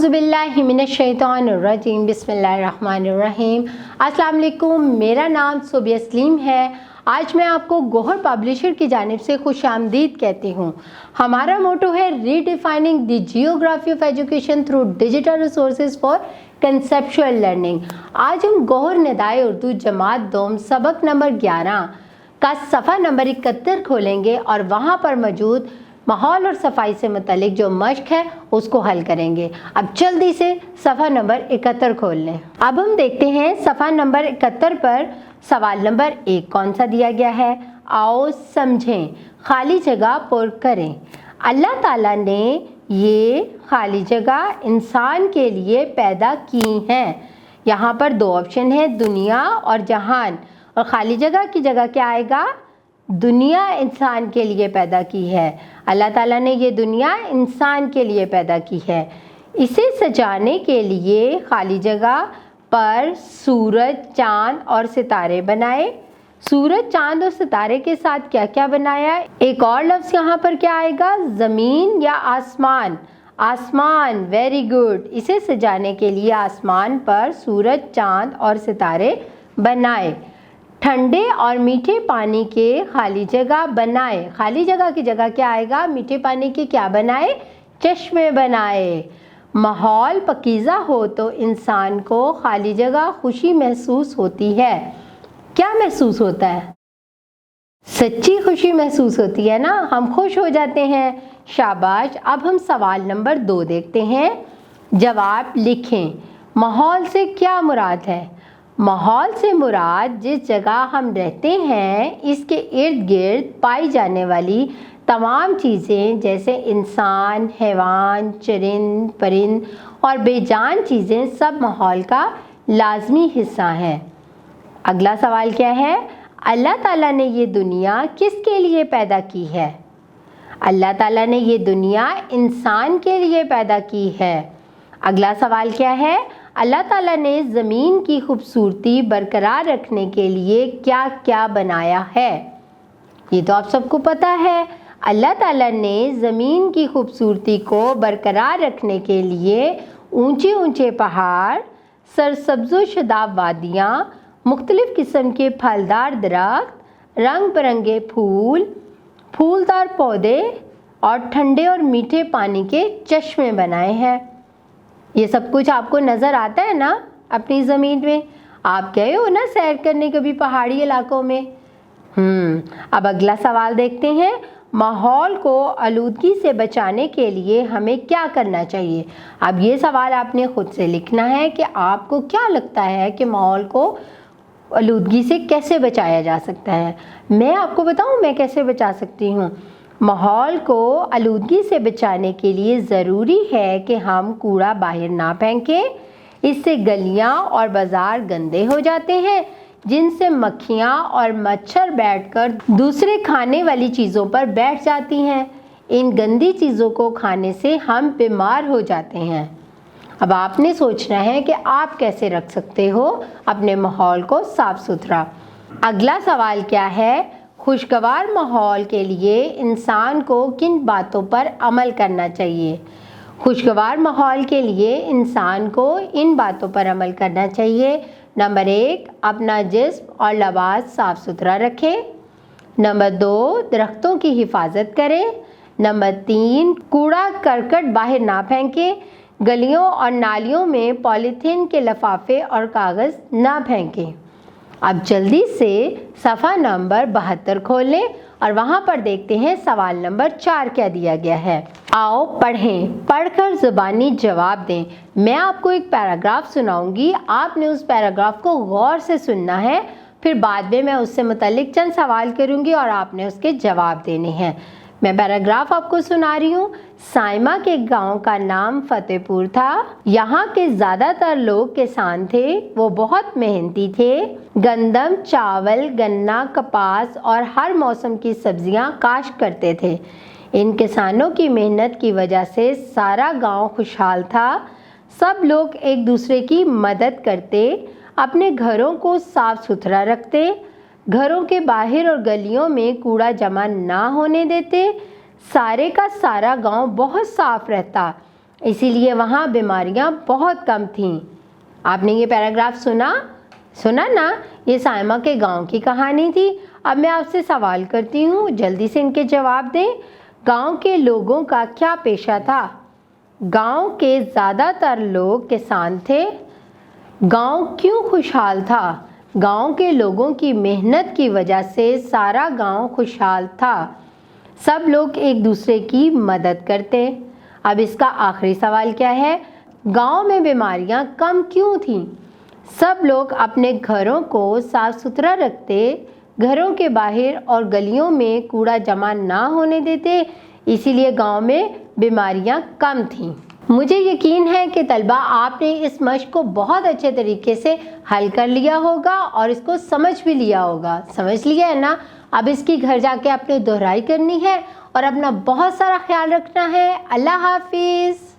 اعوذ باللہ من الشیطان الرجیم بسم اللہ الرحمن الرحیم۔ السلام علیکم، میرا نام صوبیہ سلیم ہے۔ آج میں آپ کو گوہر پبلشر کی جانب سے خوش آمدید کہتی ہوں۔ ہمارا موٹو ہے redefining the geography of education through digital resources for conceptual learning. آج ہم گوہر ندائے اردو جماعت دوم سبق نمبر 11 کا صفحہ نمبر 71 کھولیں گے اور وہاں پر موجود ماحول اور صفائی سے متعلق جو مشق ہے اس کو حل کریں گے۔ اب جلدی سے صفحہ نمبر 71 کھول لیں۔ اب ہم دیکھتے ہیں صفحہ نمبر 71 پر سوال نمبر 1 کون سا دیا گیا ہے۔ آؤ سمجھیں، خالی جگہ پر کریں۔ اللہ تعالیٰ نے یہ خالی جگہ انسان کے لیے پیدا کی ہیں۔ یہاں پر دو آپشن ہیں، دنیا اور جہان، اور خالی جگہ کی جگہ کیا آئے گا؟ دنیا انسان کے لیے پیدا کی ہے۔ اللہ تعالیٰ نے یہ دنیا انسان کے لیے پیدا کی ہے۔ اسے سجانے کے لیے خالی جگہ پر سورج، چاند اور ستارے بنائے۔ سورج، چاند اور ستارے کے ساتھ کیا کیا بنایا؟ ایک اور لفظ یہاں پر کیا آئے گا؟ زمین یا آسمان۔ آسمان، ویری گڈ۔ اسے سجانے کے لیے آسمان پر سورج، چاند اور ستارے بنائے۔ ٹھنڈے اور میٹھے پانی کے خالی جگہ بنائے۔ خالی جگہ کی جگہ کیا آئے گا؟ میٹھے پانی کے کیا بنائے؟ چشمے بنائے۔ ماحول پاکیزہ ہو تو انسان کو خالی جگہ خوشی محسوس ہوتی ہے۔ کیا محسوس ہوتا ہے؟ سچی خوشی محسوس ہوتی ہے نا، ہم خوش ہو جاتے ہیں۔ شاباش۔ اب ہم سوال نمبر 2 دیکھتے ہیں۔ جواب لکھیں۔ ماحول سے کیا مراد ہے؟ ماحول سے مراد جس جگہ ہم رہتے ہیں اس کے ارد گرد پائی جانے والی تمام چیزیں جیسے انسان، حیوان، چرند، پرند اور بے جان چیزیں سب ماحول کا لازمی حصہ ہیں۔ اگلا سوال کیا ہے؟ اللہ تعالیٰ نے یہ دنیا کس کے لیے پیدا کی ہے؟ اللہ تعالیٰ نے یہ دنیا انسان کے لیے پیدا کی ہے۔ اگلا سوال کیا ہے؟ اللہ تعالیٰ نے زمین کی خوبصورتی برقرار رکھنے کے لیے کیا کیا بنایا ہے؟ یہ تو آپ سب کو پتہ ہے۔ اللہ تعالیٰ نے زمین کی خوبصورتی کو برقرار رکھنے کے لیے اونچے اونچے پہاڑ، سرسبز و شاداب وادیاں، مختلف قسم کے پھلدار درخت، رنگ برنگے پھول، پھولدار پودے اور ٹھنڈے اور میٹھے پانی کے چشمے بنائے ہیں۔ یہ سب کچھ آپ کو نظر آتا ہے نا اپنی زمین میں؟ آپ گئے ہو نا سیر کرنے کبھی پہاڑی علاقوں میں؟ اب اگلا سوال دیکھتے ہیں۔ ماحول کو آلودگی سے بچانے کے لیے ہمیں کیا کرنا چاہیے؟ اب یہ سوال آپ نے خود سے لکھنا ہے کہ آپ کو کیا لگتا ہے کہ ماحول کو آلودگی سے کیسے بچایا جا سکتا ہے۔ میں آپ کو بتاؤں میں کیسے بچا سکتی ہوں۔ ماحول کو آلودگی سے بچانے کے لیے ضروری ہے کہ ہم کوڑا باہر نہ پھینکیں۔ اس سے گلیاں اور بازار گندے ہو جاتے ہیں جن سے مکھیاں اور مچھر بیٹھ کر دوسرے کھانے والی چیزوں پر بیٹھ جاتی ہیں۔ ان گندی چیزوں کو کھانے سے ہم بیمار ہو جاتے ہیں۔ اب آپ نے سوچنا ہے کہ آپ کیسے رکھ سکتے ہو اپنے ماحول کو صاف ستھرا۔ اگلا سوال کیا ہے؟ خوشگوار ماحول کے لیے انسان کو کن باتوں پر عمل کرنا چاہیے؟ خوشگوار ماحول کے لیے انسان کو ان باتوں پر عمل کرنا چاہیے۔ نمبر 1، اپنا جسم اور لباس صاف ستھرا رکھیں۔ نمبر 2، درختوں کی حفاظت کریں۔ نمبر 3، کوڑا کرکٹ باہر نہ پھینکیں۔ گلیوں اور نالیوں میں پولیتھین کے لفافے اور کاغذ نہ پھینکیں۔ اب جلدی سے صفحہ نمبر 72 کھول لیں اور وہاں پر دیکھتے ہیں سوال نمبر 4 کیا دیا گیا ہے۔ آؤ پڑھیں، پڑھ کر زبانی جواب دیں۔ میں آپ کو ایک پیراگراف سناؤں گی، آپ نے اس پیراگراف کو غور سے سننا ہے، پھر بعد میں اس سے متعلق چند سوال کروں گی اور آپ نے اس کے جواب دینے ہیں۔ میں پیراگراف آپ کو سنا رہی ہوں۔ سائمہ کے گاؤں کا نام فتح پور تھا۔ یہاں کے زیادہ تر لوگ کسان تھے، وہ بہت محنتی تھے۔ گندم، چاول، گنا، کپاس اور ہر موسم کی سبزیاں کاشت کرتے تھے۔ ان کسانوں کی محنت کی وجہ سے سارا گاؤں خوشحال تھا۔ سب لوگ ایک دوسرے کی مدد کرتے، اپنے گھروں کو صاف ستھرا رکھتے، گھروں کے باہر اور گلیوں میں کوڑا جمع نہ ہونے دیتے۔ سارے کا سارا گاؤں بہت صاف رہتا۔ اسی لیے وہاں بیماریاں بہت کم تھیں۔ آپ نے یہ پیراگراف سنا نا؟ یہ سائمہ کے گاؤں کی کہانی تھی۔ اب میں آپ سے سوال کرتی ہوں، جلدی سے ان کے جواب دیں۔ گاؤں کے لوگوں کا کیا پیشہ تھا؟ گاؤں کے زیادہ تر لوگ کسان تھے۔ گاؤں کیوں خوشحال تھا؟ گاؤں کے لوگوں کی محنت کی وجہ سے سارا گاؤں خوشحال تھا۔ سب لوگ ایک دوسرے کی مدد کرتے۔ اب اس کا آخری سوال کیا ہے؟ گاؤں میں بیماریاں کم کیوں تھیں؟ سب لوگ اپنے گھروں کو صاف ستھرا رکھتے، گھروں کے باہر اور گلیوں میں کوڑا جمع نہ ہونے دیتے، اسی لیے گاؤں میں بیماریاں کم تھیں۔ مجھے یقین ہے کہ طلبہ آپ نے اس مشق کو بہت اچھے طریقے سے حل کر لیا ہوگا اور اس کو سمجھ بھی لیا ہوگا۔ سمجھ لیا ہے نا؟ اب اس کی گھر جا کے آپ نے دہرائی کرنی ہے اور اپنا بہت سارا خیال رکھنا ہے۔ اللہ حافظ۔